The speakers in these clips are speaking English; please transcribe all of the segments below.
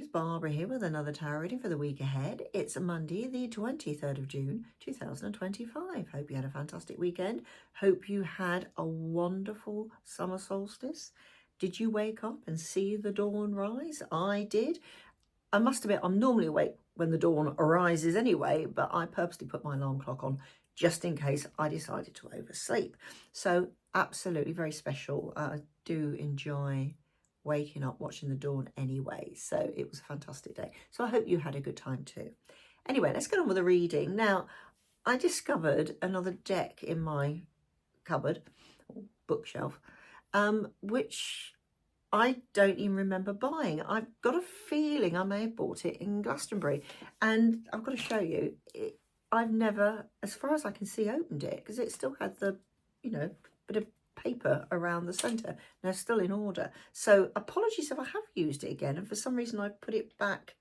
beauties, Barbara here with another tarot reading for the week ahead. It's Monday, the 23rd of June, 2025. Hope you had a fantastic weekend. Hope you had a wonderful summer solstice. Did you wake up and see the dawn rise? I did. I must admit, I'm normally awake when the dawn arises anyway, but I purposely put my alarm clock on just in case I decided to oversleep. So absolutely very special. I do enjoy waking up watching the dawn anyway, so it was a fantastic day. So I hope you had a good time too. Anyway, let's get on with the reading. Now, I discovered another deck in my cupboard or bookshelf, which I don't even remember buying. I've got a feeling I may have bought it in Glastonbury, and I've got to show you it. I've never, as far as I can see, opened it because it still had the, bit of paper around the centre. Now, still in order. So apologies if I have used it again, and for some reason I put it back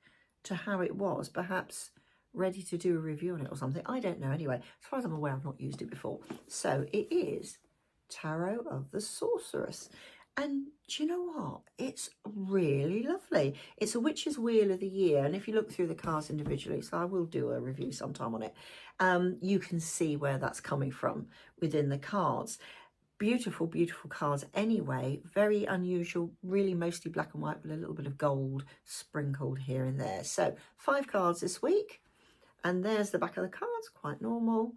to how it was, perhaps ready to do a review on it or something. I don't know. Anyway, as far as I'm aware, I've not used it before. So it is Tarot of the Sorceress. And do you know what? It's really lovely. It's a Witch's Wheel of the Year. And if you look through the cards individually, so I will do a review sometime on it, you can see where that's coming from within the cards. Beautiful, beautiful cards anyway. Very unusual, really mostly black and white with a little bit of gold sprinkled here and there. So 5 cards this week. And there's the back of the cards, quite normal.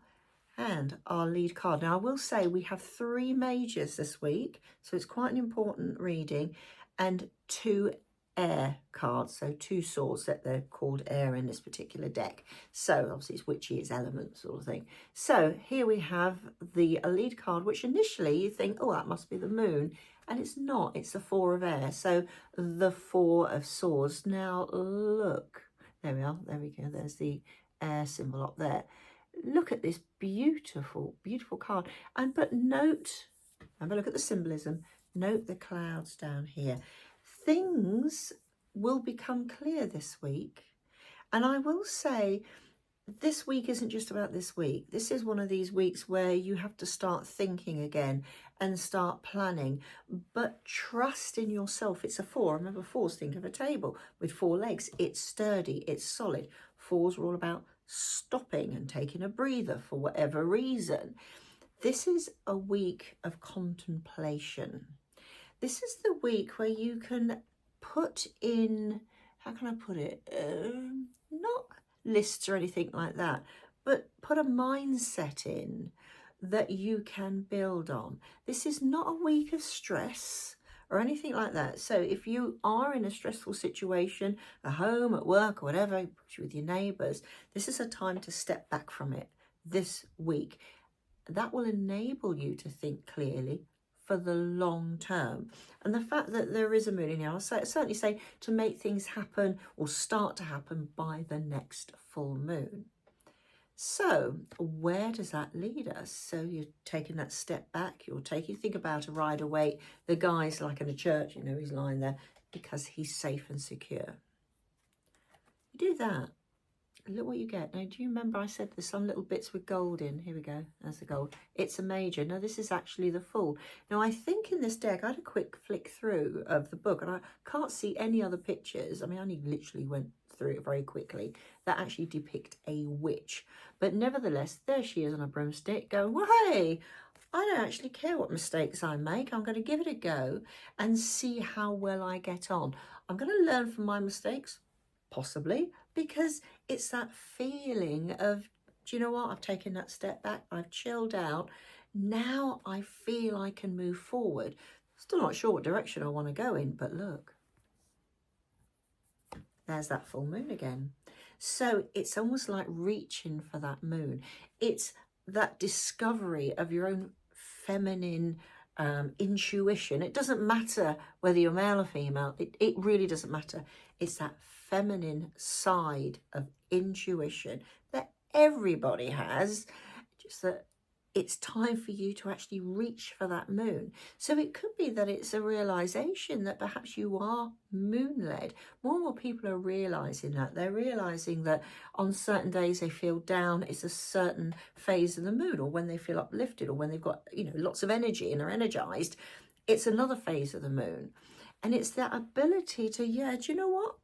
And our lead card. Now, I will say we have 3 majors this week, so it's quite an important reading, and 2 air cards, so 2 swords that they're called air in this particular deck. So obviously it's witchy, it's elements sort of thing. So here we have the lead card, which initially you think, oh, that must be the moon, and it's not. It's the 4 of air, so the 4 of swords. Now look, there we are, there we go, there's the air symbol up there. Look at this beautiful, beautiful card. But note, have a look at the symbolism. Note the clouds down here. Things will become clear this week. And I will say, this week isn't just about this week. This is one of these weeks where you have to start thinking again and start planning. But trust in yourself. It's a 4. Remember, 4s, think of a table with 4 legs. It's sturdy, it's solid. 4s are all about stopping and taking a breather for whatever reason. This is a week of contemplation. This is the week where you can put in, how can I put it, not lists or anything like that, but put a mindset in that you can build on. This is not a week of stress or anything like that. So if you are in a stressful situation, at home, at work, or whatever, with your neighbours, this is a time to step back from it this week. That will enable you to think clearly for the long term. And the fact that there is a moon in here, I'll certainly say to make things happen or start to happen by the next full moon. So where does that lead us? So you're taking that step back, think about a rider-waite. The guy's like in a church, he's lying there because he's safe and secure. You do that, look what you get. Now, do you remember I said there's some little bits with gold in? Here we go, there's the gold. It's a major. Now, this is actually the full. Now, I think in this deck, I had a quick flick through of the book, and I can't see any other pictures. I mean, I only literally went through it very quickly, that actually depict a witch. But nevertheless, there she is on a broomstick going, well, hey, I don't actually care what mistakes I make. I'm going to give it a go and see how well I get on. I'm going to learn from my mistakes, possibly, because it's that feeling of, do you know what? I've taken that step back. I've chilled out. Now I feel I can move forward. Still not sure what direction I want to go in, but look. There's that full moon again. So it's almost like reaching for that moon. It's that discovery of your own feminine intuition. It doesn't matter whether you're male or female. It really doesn't matter. It's that feminine side of intuition that everybody has, just that it's time for you to actually reach for that moon. So it could be that it's a realization that perhaps you are moon-led. More and more people are realizing that. They're realizing that on certain days they feel down, it's a certain phase of the moon, or when they feel uplifted, or when they've got, lots of energy and are energized, it's another phase of the moon. And it's that ability to, do you know what?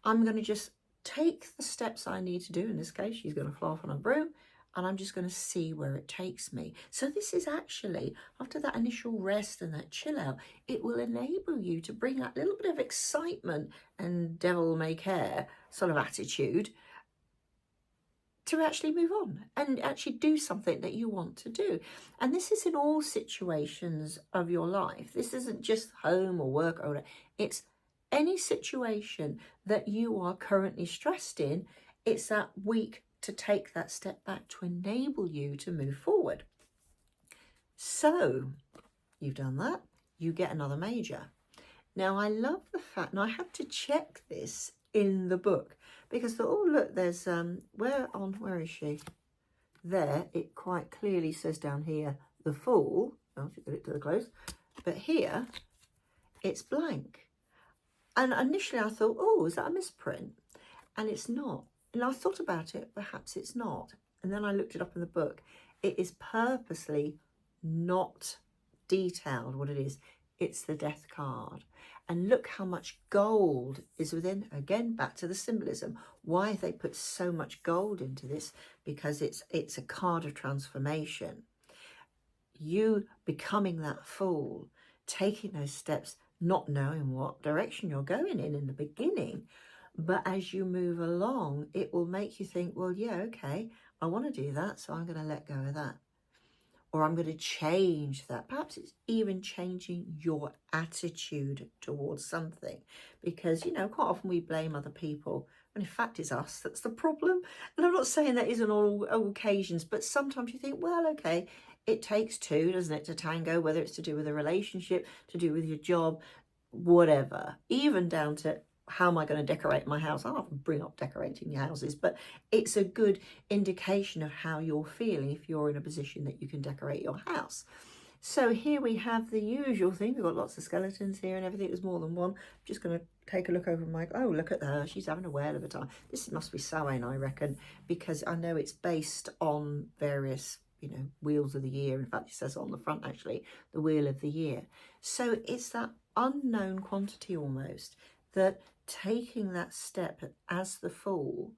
I'm going to just take the steps I need to do. In this case, she's going to fly off on a broom, and I'm just going to see where it takes me. So this is actually, after that initial rest and that chill out, it will enable you to bring that little bit of excitement and devil may care sort of attitude to actually move on and actually do something that you want to do. And this is in all situations of your life. This isn't just home or work or whatever. It's any situation that you are currently stressed in. It's that week to take that step back to enable you to move forward. So you've done that, you get another major. Now I love the fact, and I had to check this in the book, because oh look, there's where is she? There, it quite clearly says down here the Fool. I'll get it to the close, but here it's blank. And initially I thought, oh, is that a misprint? And it's not. And I thought about it, perhaps it's not. And then I looked it up in the book. It is purposely not detailed what it is. It's the Death card. And look how much gold is within. Again, back to the symbolism. Why have they put so much gold into this? Because it's a card of transformation. You becoming that fool, taking those steps, not knowing what direction you're going in the beginning. But as you move along, it will make you think, well, yeah, okay, I want to do that, so I'm going to let go of that. Or I'm going to change that. Perhaps it's even changing your attitude towards something. Because, you know, quite often we blame other people, when in fact it's us that's the problem. And I'm not saying that isn't all occasions, but sometimes you think, well, okay, it takes two, doesn't it, to tango, whether it's to do with a relationship, to do with your job, whatever. Even down to, how am I going to decorate my house? I often bring up decorating your houses, but it's a good indication of how you're feeling if you're in a position that you can decorate your house. So here we have the usual thing. We've got lots of skeletons here and everything. There's more than one. I'm just going to take a look over my, oh, look at her. She's having a whale of a time. This must be Samhain, I reckon, because I know it's based on various, you know, wheels of the year. In fact, it says on the front, actually, the wheel of the year. So it's that unknown quantity almost, that taking that step as the Fool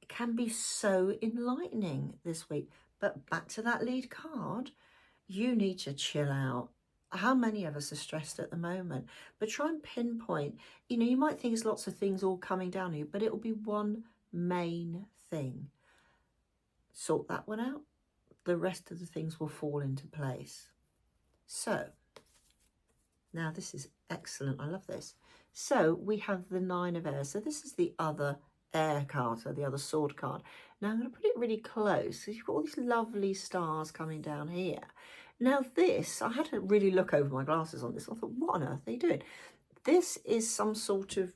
can be so enlightening this week. But back to that lead card, you need to chill out. How many of us are stressed at the moment? But try and pinpoint, you know, you might think it's lots of things all coming down on you, but it will be one main thing. Sort that one out. The rest of the things will fall into place. So, now this is excellent. I love this. So we have the Nine of Air. So this is the other air card, so the other sword card. Now I'm going to put it really close. So you've got all these lovely stars coming down here. Now this, I had to really look over my glasses on this. I thought, what on earth are they doing? This is some sort of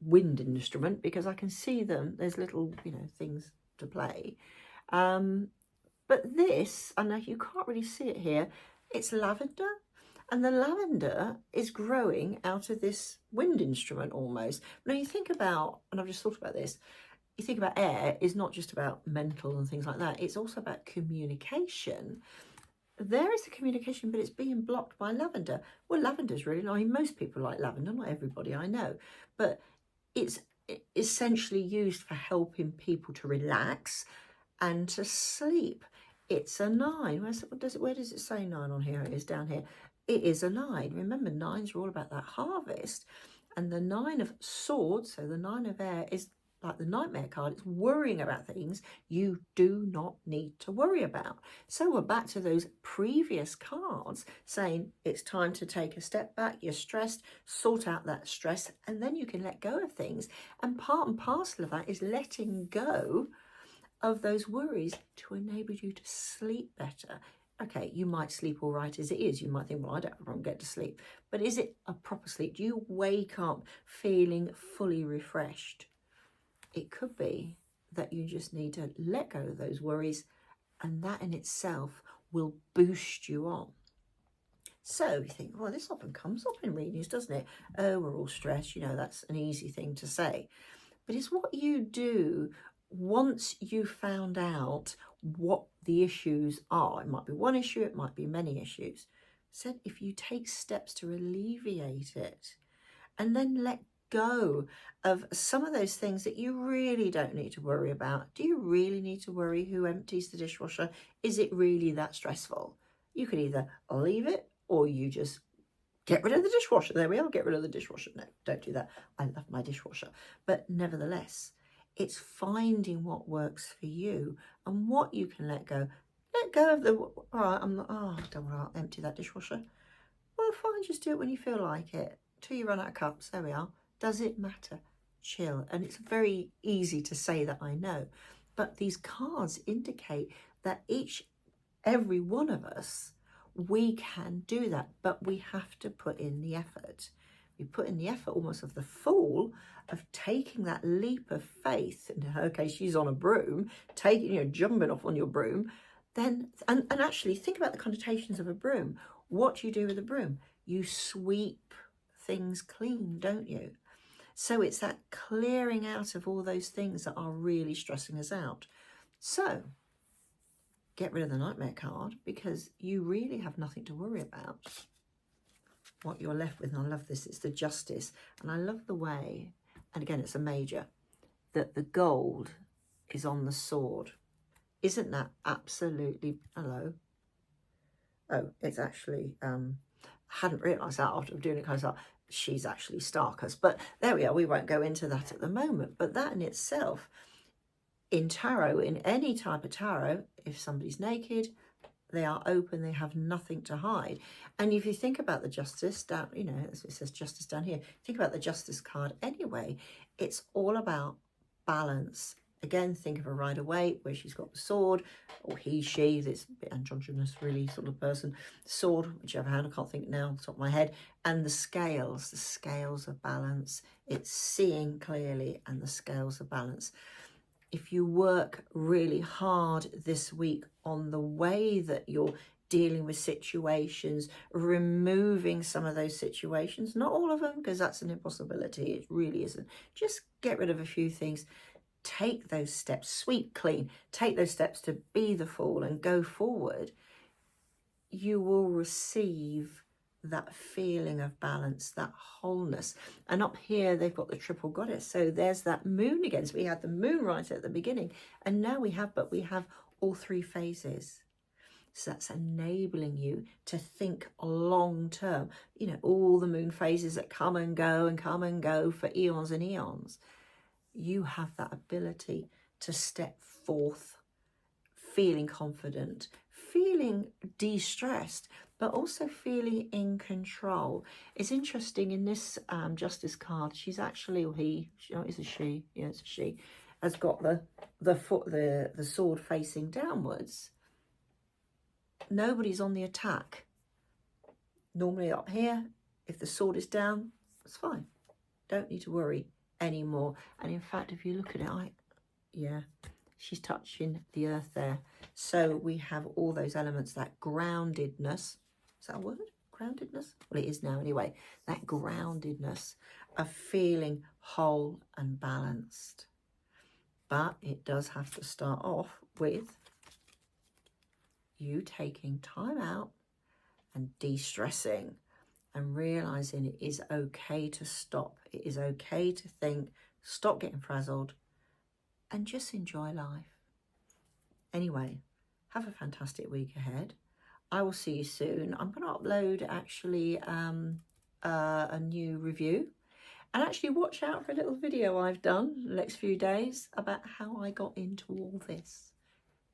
wind instrument, because I can see them. There's little, you know, things to play. But this, I know you can't really see it here, it's lavender. And the lavender is growing out of this wind instrument almost. Now you think about, and I've just thought about this, you think about air is not just about mental and things like that. It's also about communication. There is the communication, but it's being blocked by lavender. Well, lavender's really nice. I mean, most people like lavender, not everybody I know, but it's essentially used for helping people to relax and to sleep. It's a 9. Where does it say 9 on here? It is down here. It is a 9. Remember, 9s are all about that harvest. And the 9 of Swords, so the 9 of Air, is like the Nightmare card. It's worrying about things you do not need to worry about. So we're back to those previous cards saying it's time to take a step back. You're stressed, sort out that stress, and then you can let go of things. And part and parcel of that is letting go of those worries to enable you to sleep better. Okay, you might sleep all right as it is. You might think, well, I don't have a problem getting to sleep. But is it a proper sleep? Do you wake up feeling fully refreshed? It could be that you just need to let go of those worries, and that in itself will boost you on. So you think, well, this often comes up in readings, doesn't it? Oh, we're all stressed. You know, that's an easy thing to say. But it's what you do once you found out what the issues are. It might be one issue, it might be many issues. So if you take steps to alleviate it and then let go of some of those things that you really don't need to worry about. Do you really need to worry who empties the dishwasher? Is it really that stressful? You could either leave it or you just get rid of the dishwasher. There we are, get rid of the dishwasher. No, don't do that. I love my dishwasher. But nevertheless, it's finding what works for you and what you can let go. Let go of the, all right, I don't want to empty that dishwasher. Well, fine, just do it when you feel like it. Till you run out of cups, there we are. Does it matter? Chill. And it's very easy to say that, I know. But these cards indicate that every one of us, we can do that, but we have to put in the effort. We put in the effort almost of the fool, of taking that leap of faith. In her case, she's on a broom, jumping off on your broom. Then, and actually think about the connotations of a broom. What do you do with a broom? You sweep things clean, don't you? So it's that clearing out of all those things that are really stressing us out. So get rid of the nightmare card, because you really have nothing to worry about. What you're left with, and I love this, it's the Justice. And I love the way, and again, it's a major, that the gold is on the sword. Isn't that absolutely, hello? Oh, it's actually, hadn't realised that after doing it, because I thought, she's actually Starkers. But there we are, we won't go into that at the moment. But that in itself, in tarot, in any type of tarot, if somebody's naked, they are open, they have nothing to hide. And if you think about the Justice down, it says Justice down here, think about the Justice card anyway, it's all about balance. Again, think of a Rider-Waite, where she's got the sword, or he, she, this bit androgynous really sort of person, sword, whichever hand, I can't think now on the top of my head, and the scales of balance. It's seeing clearly, and the scales of balance. If you work really hard this week on the way that you're dealing with situations, removing some of those situations, not all of them, because that's an impossibility, it really isn't. Just get rid of a few things. Take those steps, sweep clean, take those steps to be the fool and go forward. You will receive that feeling of balance, that wholeness. And up here they've got the triple goddess, so there's that moon again. So we had the moon right at the beginning, and now we have all three phases. So that's enabling you to think long term, all the moon phases that come and go for eons and eons. You have that ability to step forth feeling confident, feeling de-stressed, but also feeling in control. It's interesting, in this Justice card, she's actually, or he, it's a she, yeah, it's a she, has got the sword facing downwards. Nobody's on the attack. Normally up here, if the sword is down, it's fine. Don't need to worry anymore. And in fact, if you look at it, she's touching the earth there. So we have all those elements, that groundedness. Is that a word? Groundedness? Well, it is now anyway. That groundedness of feeling whole and balanced. But it does have to start off with you taking time out and de-stressing and realising it is okay to stop. It is okay to think, stop getting frazzled, and just enjoy life. Anyway, have a fantastic week ahead. I will see you soon. I'm going to upload actually a new review, and actually watch out for a little video I've done the next few days about how I got into all this.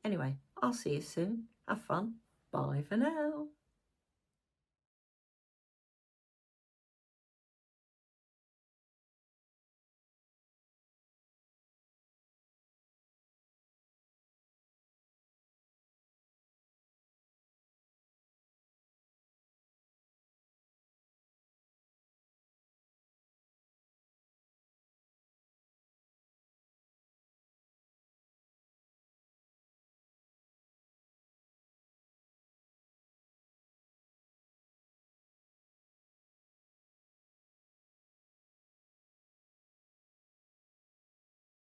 Anyway, I'll see you soon. Have fun. Bye for now.